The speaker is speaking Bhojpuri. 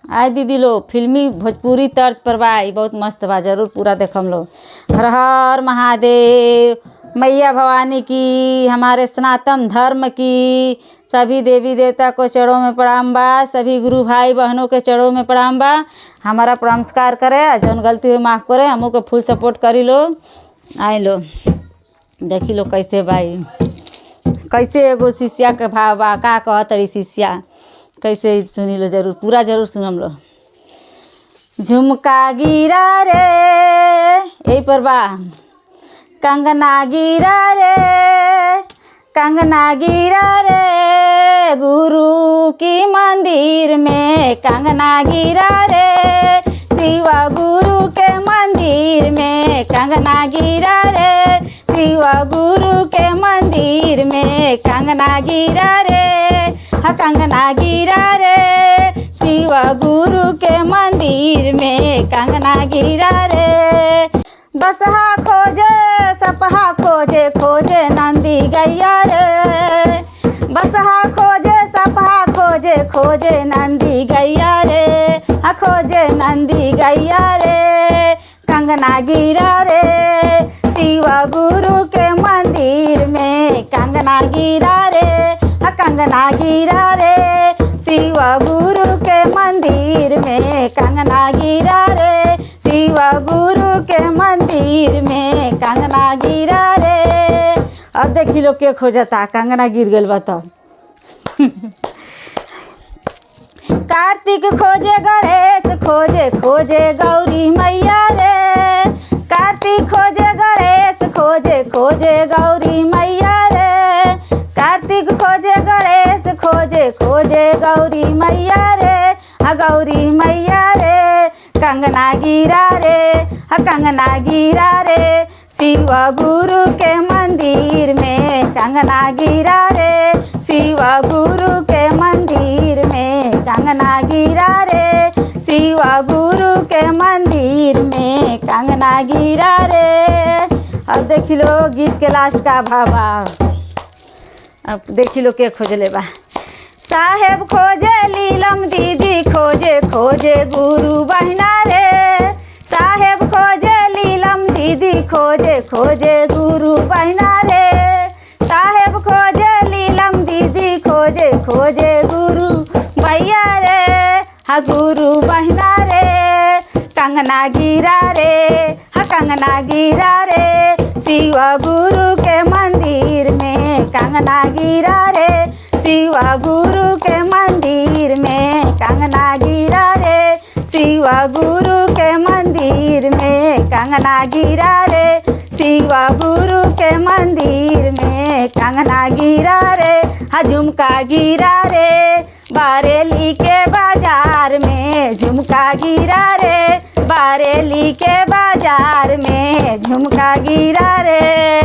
आए दीदी लोग फिल्मी भोजपुरी तर्ज पर बा, बहुत मस्त बा, जरूर पूरा देखम लोग। हर हर महादेव, मैया भवानी की, हमारे सनातन धर्म की, सभी देवी देवता को चरणों में प्रणाम बा, सभी गुरु भाई बहनों के चरणों में प्रणाम बा। हमारा नमस्कार करे, जौन गलती हुई माफ़ करे, हमों को फुल सपोर्ट करी लो। आए लो देखी लो कैसे भाई, कैसे एगो शिष्या के भाव बा, का कहतरी शिष्या, कैसे सुनी लो, जरूर पूरा जरूर सुनम लो। झुमका गिरा रे यही पर बा, कंगना गिरा रे, कंगना गिरा रे गुरु की मंदिर में, कंगना गिरा रे शिवा गुरु के मंदिर में, कंगना गिरा रे शिवा गुरु के मंदिर में, कंगना गिरा रे, कंगना गिरा रे शिवा गुरु के मंदिर में, कंगना गिरा रे। बसहा खोजे सपहा खोजे, खोजे नंदी गैया रे, बसहा खोजे सपहा खोजे, खोजे नंदी गैया रे, खोजे नंदी गैया रे, कंगना गिरा रे शिवा गुरु के मंदिर में, कंगना गिरा रे, कंगना गिरा रे शिवा गुरु के मंदिर में, कंगना गिरा रे शिवा गुरु के मंदिर में, कंगना गिरा रे। अब देखी लो के खोजता, कंगना गिर गल बता। कार्तिक खोजे गणेश खोजे, खोजे गौरी मैया रे, कार्तिक खोजे गणेश खोजे, खोजे गौरी मैया रे, कार्तिक खोजे गणेश खोजे, खोजे गौरी मैया रे, गौरी मैया रे, कंगना गिरा रे, कंगना गिरा रे शिवा गुरु के मंदिर में, कंगना गिरा रे शिवा गुरु के मंदिर में, कंगना गिरा रे शिवा गुरु के मंदिर में, कंगना गिरा रे। अब देखी लो गीत के लास्ट का भावा, अब देखी लो के खोजले बा। साहेब खोजे लीलम दीदी खोजे, खोजे गुरु बहिना रे, साहेब खोजे लीलम दीदी खोजे, खोजे गुरु बहिना रे, साहेब खोजे लीलम दीदी खोजे, खोजे गुरु भैया रे, गुरु बहिना रे, कंगना गिरा रे, कंगना गिरा रे शिवा गुरु के मंदिर में, कंगना गिरा रे शिवा गुरु के मंदिर में, कंगना गिरा रे शिवा गुरु के मंदिर में, कंगना गिरा रे शिवा गुरु के मंदिर में, कंगना गिरा रे, झुमका गिरा रे बारेली के बाजार में, झुमका गिरा रे बारेली के बाजार में, झुमका गिरा रे।